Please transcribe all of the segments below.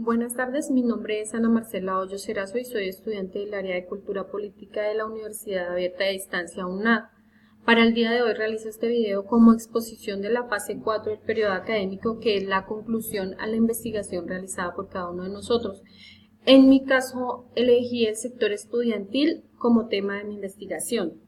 Buenas tardes, mi nombre es Ana Marcela Hoyos Erazo y soy estudiante del área de Cultura Política de la Universidad Abierta de Distancia UNAD. Para el día de hoy realizo este video como exposición de la fase 4 del periodo académico, que es la conclusión a la investigación realizada por cada uno de nosotros. En mi caso, elegí el sector estudiantil como tema de mi investigación.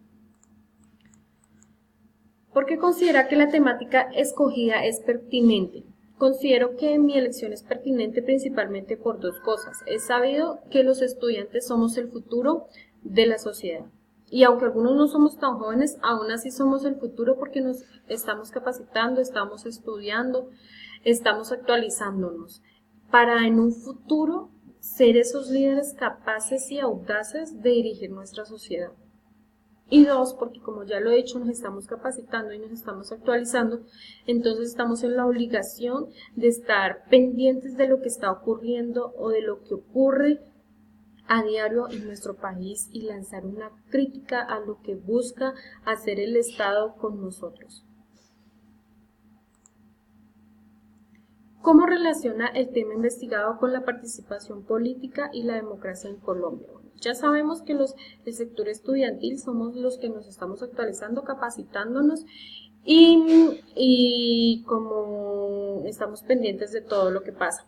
¿Por qué considera que la temática escogida es pertinente? Considero que mi elección es pertinente principalmente por dos cosas. Es sabido que los estudiantes somos el futuro de la sociedad. Y aunque algunos no somos tan jóvenes, aún así somos el futuro porque nos estamos capacitando, estamos estudiando, estamos actualizándonos para en un futuro ser esos líderes capaces y audaces de dirigir nuestra sociedad. Y dos, porque como ya lo he dicho, nos estamos capacitando y nos estamos actualizando, entonces estamos en la obligación de estar pendientes de lo que está ocurriendo o de lo que ocurre a diario en nuestro país y lanzar una crítica a lo que busca hacer el Estado con nosotros. ¿Cómo relaciona el tema investigado con la participación política y la democracia en Colombia? Bueno, ya sabemos que el sector estudiantil somos los que nos estamos actualizando, capacitándonos y como estamos pendientes de todo lo que pasa.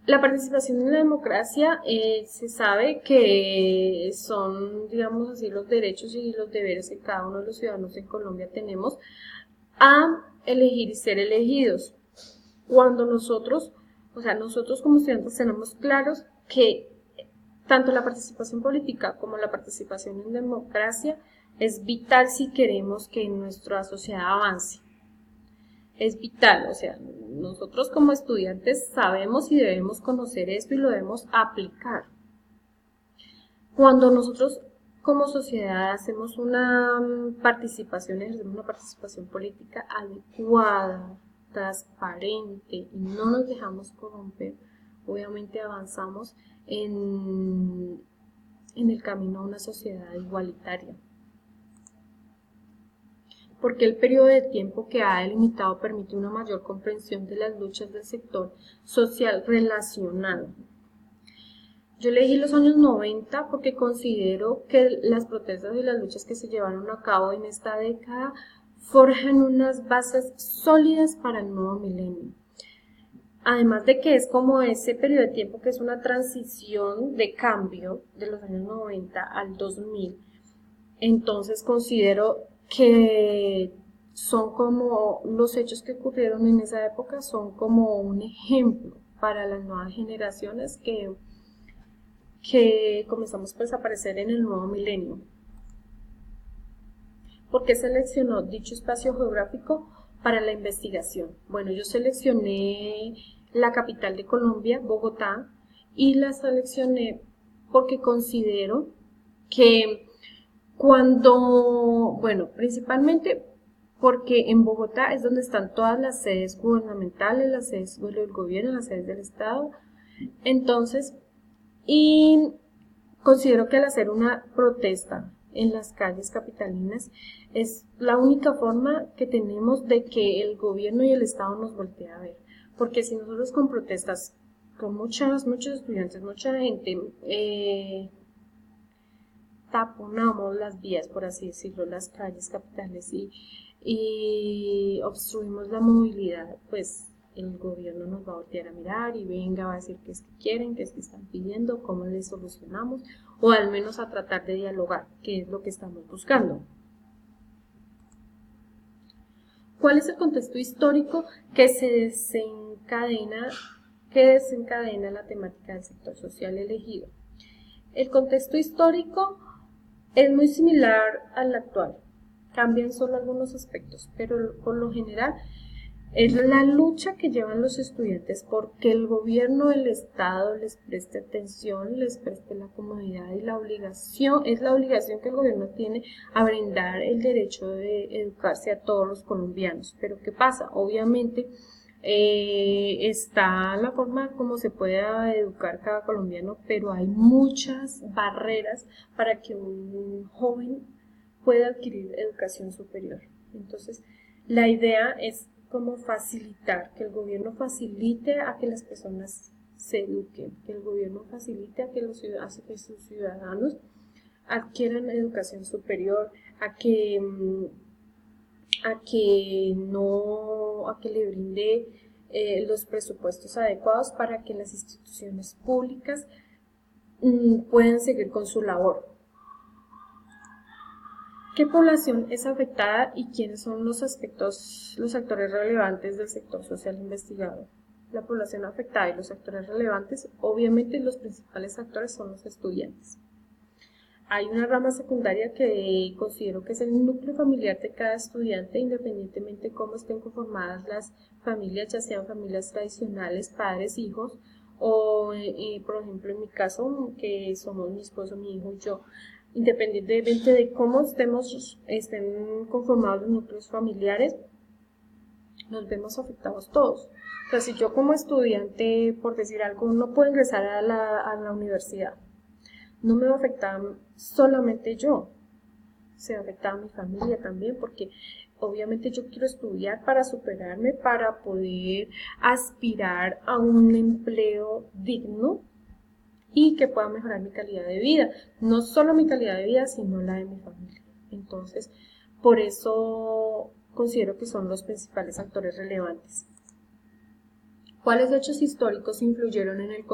La participación en la democracia se sabe que son, digamos así, los derechos y los deberes que cada uno de los ciudadanos en Colombia tenemos a elegir y ser elegidos. Cuando nosotros como estudiantes tenemos claros que tanto la participación política como la participación en democracia es vital si queremos que nuestra sociedad avance. Es vital, o sea, nosotros como estudiantes sabemos y debemos conocer esto y lo debemos aplicar. Cuando nosotros como sociedad hacemos una participación, ejercemos una participación política adecuada, transparente y no nos dejamos corromper, obviamente avanzamos en el camino a una sociedad igualitaria. Porque el periodo de tiempo que ha delimitado permite una mayor comprensión de las luchas del sector social relacionado. Yo elegí los años 90 porque considero que las protestas y las luchas que se llevaron a cabo en esta década forjan unas bases sólidas para el nuevo milenio. Además de que es como ese periodo de tiempo que es una transición de cambio de los años 90 al 2000, entonces considero que son como los hechos que ocurrieron en esa época, son como un ejemplo para las nuevas generaciones que comenzamos pues a aparecer en el nuevo milenio. ¿Por qué seleccionó dicho espacio geográfico para la investigación? Bueno, yo seleccioné la capital de Colombia, Bogotá, y la seleccioné porque considero que principalmente porque en Bogotá es donde están todas las sedes gubernamentales, las sedes del gobierno, las sedes del Estado. Entonces, y considero que al hacer una protesta en las calles capitalinas es la única forma que tenemos de que el gobierno y el Estado nos voltee a ver. Porque si nosotros con protestas, con muchos estudiantes, mucha gente, taponamos las vías, por así decirlo, las calles capitales y obstruimos la movilidad, pues el gobierno nos va a voltear a mirar y venga, va a decir qué es que quieren, qué es que están pidiendo, cómo les solucionamos, o al menos a tratar de dialogar, que es lo que estamos buscando. ¿Cuál es el contexto histórico que desencadena la temática del sector social elegido? El contexto histórico es muy similar al actual, cambian solo algunos aspectos, pero por lo general es la lucha que llevan los estudiantes porque el gobierno, el Estado les preste atención, les preste la comodidad y es la obligación que el gobierno tiene a brindar el derecho de educarse a todos los colombianos. Pero ¿qué pasa? Obviamente está la forma como se pueda educar cada colombiano, pero hay muchas barreras para que un joven pueda adquirir educación superior. Entonces, la idea es como facilitar, que el gobierno facilite a que las personas se eduque, que el gobierno facilite a que sus ciudadanos adquieran educación superior, a que le brinde los presupuestos adecuados para que las instituciones públicas puedan seguir con su labor. ¿Qué población es afectada y quiénes son los actores relevantes del sector social investigado? La población afectada y los actores relevantes, obviamente los principales actores son los estudiantes. Hay una rama secundaria que considero que es el núcleo familiar de cada estudiante, independientemente de cómo estén conformadas las familias, ya sean familias tradicionales, padres, hijos, o por ejemplo en mi caso, que somos mi esposo, mi hijo y yo. Independientemente de cómo estén conformados los núcleos familiares, nos vemos afectados todos. O sea, si yo como estudiante, por decir algo, no puedo ingresar a la universidad, no me va a afectar solamente yo, se va a afectar a mi familia también, porque obviamente yo quiero estudiar para superarme, para poder aspirar a un empleo digno y que pueda mejorar mi calidad de vida, no solo mi calidad de vida, sino la de mi familia. Entonces, por eso considero que son los principales actores relevantes. ¿Cuáles hechos históricos influyeron en el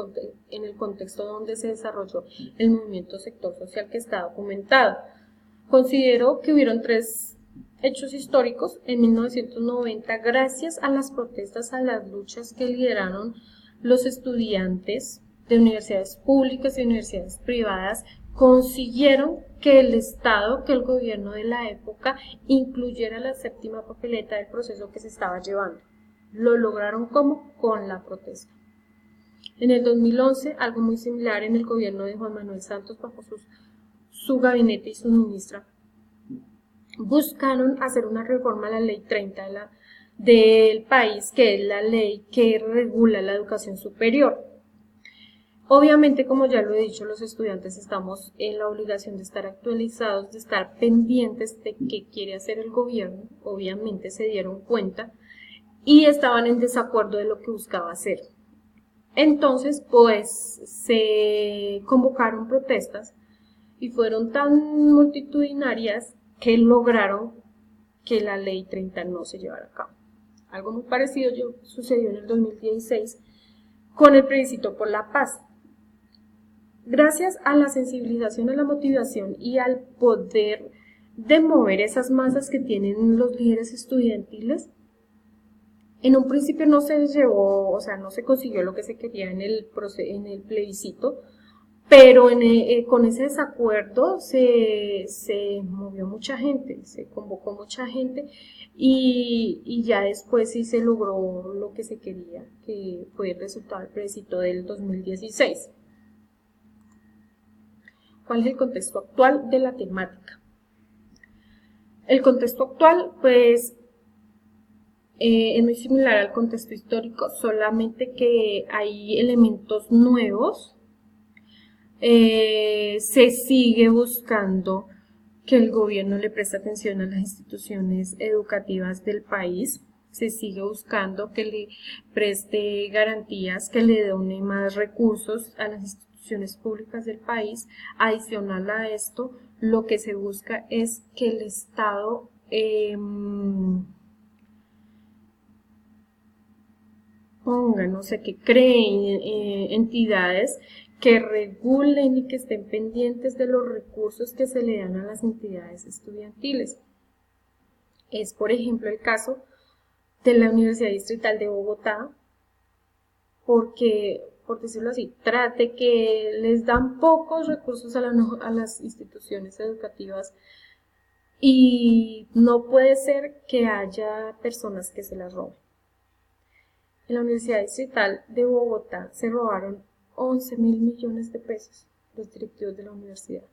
contexto donde se desarrolló el movimiento sector social que está documentado? Considero que hubieron 3 hechos históricos en 1990 gracias a las protestas, a las luchas que lideraron los estudiantes de universidades públicas y universidades privadas, consiguieron que el Estado, que el gobierno de la época incluyera la 7ª papeleta del proceso que se estaba llevando. Lo lograron como con la protesta. En el 2011, algo muy similar en el gobierno de Juan Manuel Santos, bajo su gabinete y su ministra, buscaron hacer una reforma a la ley 30 del país, que es la ley que regula la educación superior. Obviamente, como ya lo he dicho, los estudiantes estamos en la obligación de estar actualizados, de estar pendientes de qué quiere hacer el gobierno. Obviamente se dieron cuenta y estaban en desacuerdo de lo que buscaba hacer. Entonces, pues, se convocaron protestas y fueron tan multitudinarias que lograron que la ley 30 no se llevara a cabo. Algo muy parecido sucedió en el 2016 con el plebiscito por la paz. Gracias a la sensibilización, a la motivación y al poder de mover esas masas que tienen los líderes estudiantiles, en un principio no se llevó, o sea, no se consiguió lo que se quería en el plebiscito, pero con ese desacuerdo se movió mucha gente, se convocó mucha gente y ya después sí se logró lo que se quería, que fue el resultado del plebiscito del 2016. ¿Cuál es el contexto actual de la temática? El contexto actual, pues, es muy similar al contexto histórico, solamente que hay elementos nuevos. Se sigue buscando que el gobierno le preste atención a las instituciones educativas del país, se sigue buscando que le preste garantías, que le done más recursos a las instituciones públicas del país. Adicional a esto, lo que se busca es que el Estado que creen entidades que regulen y que estén pendientes de los recursos que se le dan a las entidades estudiantiles. Es, por ejemplo, el caso de la Universidad Distrital de Bogotá, porque, por decirlo así, trate que les dan pocos recursos a las instituciones educativas y no puede ser que haya personas que se las roben. En la Universidad Distrital de Bogotá se robaron 11.000 millones de pesos los directivos de la universidad.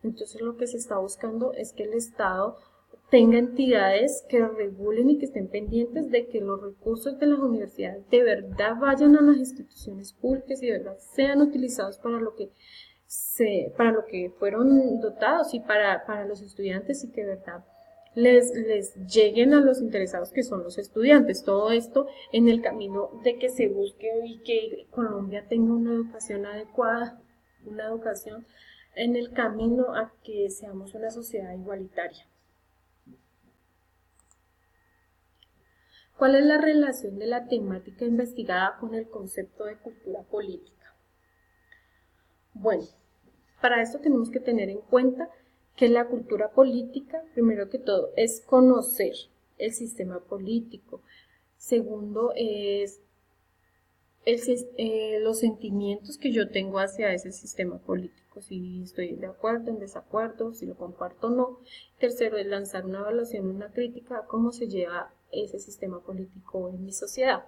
Entonces lo que se está buscando es que el Estado tenga entidades que regulen y que estén pendientes de que los recursos de las universidades de verdad vayan a las instituciones públicas y de verdad sean utilizados para lo que fueron dotados y para los estudiantes, y que de verdad les lleguen a los interesados que son los estudiantes. Todo esto en el camino de que se busque y que Colombia tenga una educación adecuada, una educación en el camino a que seamos una sociedad igualitaria. ¿Cuál es la relación de la temática investigada con el concepto de cultura política? Bueno, para esto tenemos que tener en cuenta que la cultura política, primero que todo, es conocer el sistema político. Segundo, es los sentimientos que yo tengo hacia ese sistema político, si estoy de acuerdo, en desacuerdo, si lo comparto o no. Tercero, es lanzar una evaluación, una crítica a cómo se lleva ese sistema político en mi sociedad.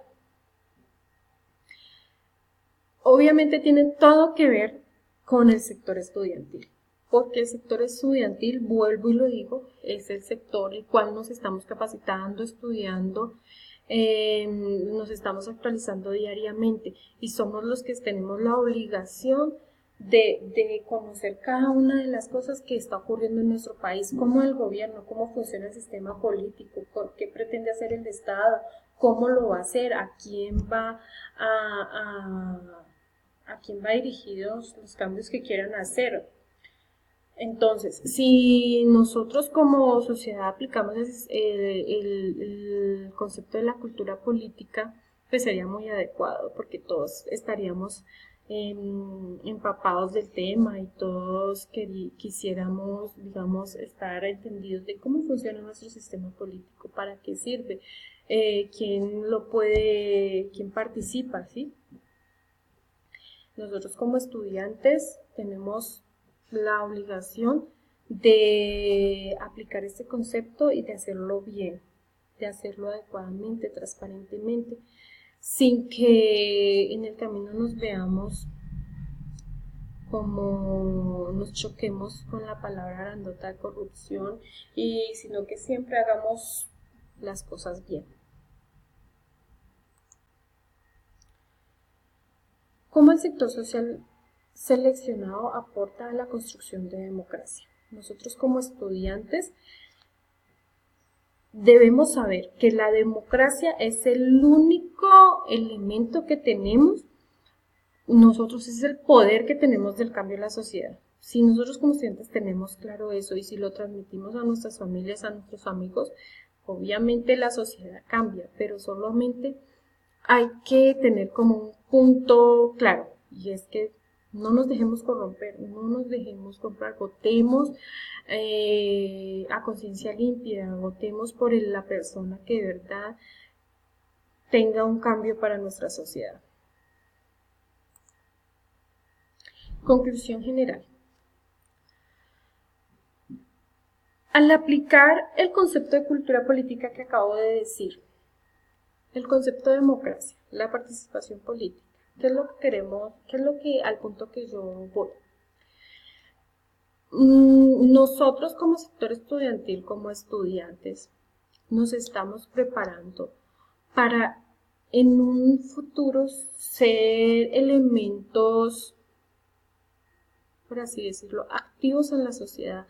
Obviamente tiene todo que ver con el sector estudiantil, porque el sector estudiantil, vuelvo y lo digo, es el sector el cual nos estamos capacitando, estudiando, nos estamos actualizando diariamente y somos los que tenemos la obligación de conocer cada una de las cosas que está ocurriendo en nuestro país, cómo el gobierno, cómo funciona el sistema político, por qué pretende hacer el Estado, cómo lo va a hacer, a quién va a quién va dirigidos los cambios que quieran hacer. Entonces, si nosotros como sociedad aplicamos el concepto de la cultura política, pues sería muy adecuado porque todos estaríamos empapados del tema y todos quisiéramos, digamos, estar entendidos de cómo funciona nuestro sistema político, para qué sirve, quién participa, ¿sí? Nosotros como estudiantes tenemos la obligación de aplicar este concepto y de hacerlo bien, de hacerlo adecuadamente, transparentemente, sin que en el camino nos veamos como nos choquemos con la palabra grandota de corrupción, sino que siempre hagamos las cosas bien. ¿Cómo el sector social seleccionado aporta a la construcción de democracia? Nosotros como estudiantes debemos saber que la democracia es el único elemento que tenemos, nosotros es el poder que tenemos del cambio en la sociedad. Si nosotros como estudiantes tenemos claro eso y si lo transmitimos a nuestras familias, a nuestros amigos, obviamente la sociedad cambia, pero solamente hay que tener como un punto claro, y es que no nos dejemos corromper, no nos dejemos comprar, votemos a conciencia limpia, votemos por la persona que de verdad tenga un cambio para nuestra sociedad. Conclusión general. Al aplicar el concepto de cultura política que acabo de decir, el concepto de democracia, la participación política, ¿qué es lo que queremos? ¿Qué es lo que al punto que yo voy? Nosotros como sector estudiantil, como estudiantes, nos estamos preparando para en un futuro ser elementos, por así decirlo, activos en la sociedad,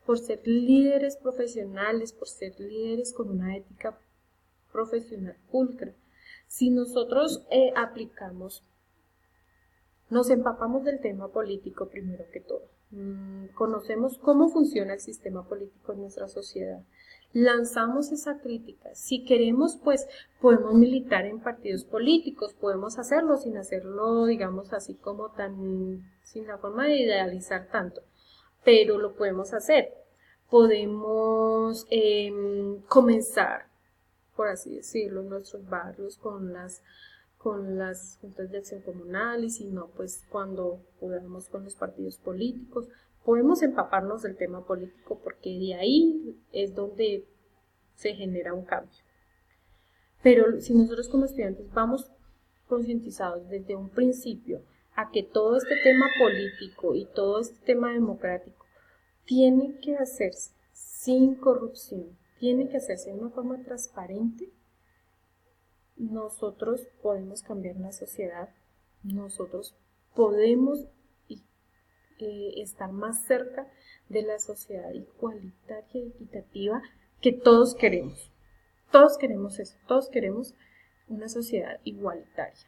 por ser líderes profesionales, por ser líderes con una ética profesional pulcra. Si nosotros aplicamos, nos empapamos del tema político primero que todo, conocemos cómo funciona el sistema político en nuestra sociedad, lanzamos esa crítica. Si queremos, pues podemos militar en partidos políticos, podemos hacerlo sin hacerlo, digamos, así como sin la forma de idealizar tanto, pero lo podemos hacer. Podemos comenzar, por así decirlo, en nuestros barrios con las juntas de acción comunal, y si no, pues cuando podamos con los partidos políticos, podemos empaparnos del tema político porque de ahí es donde se genera un cambio. Pero si nosotros como estudiantes vamos concientizados desde un principio a que todo este tema político y todo este tema democrático tiene que hacerse sin corrupción, tiene que hacerse de una forma transparente, nosotros podemos cambiar la sociedad, nosotros podemos estar más cerca de la sociedad igualitaria y equitativa que todos queremos. Todos queremos eso, todos queremos una sociedad igualitaria.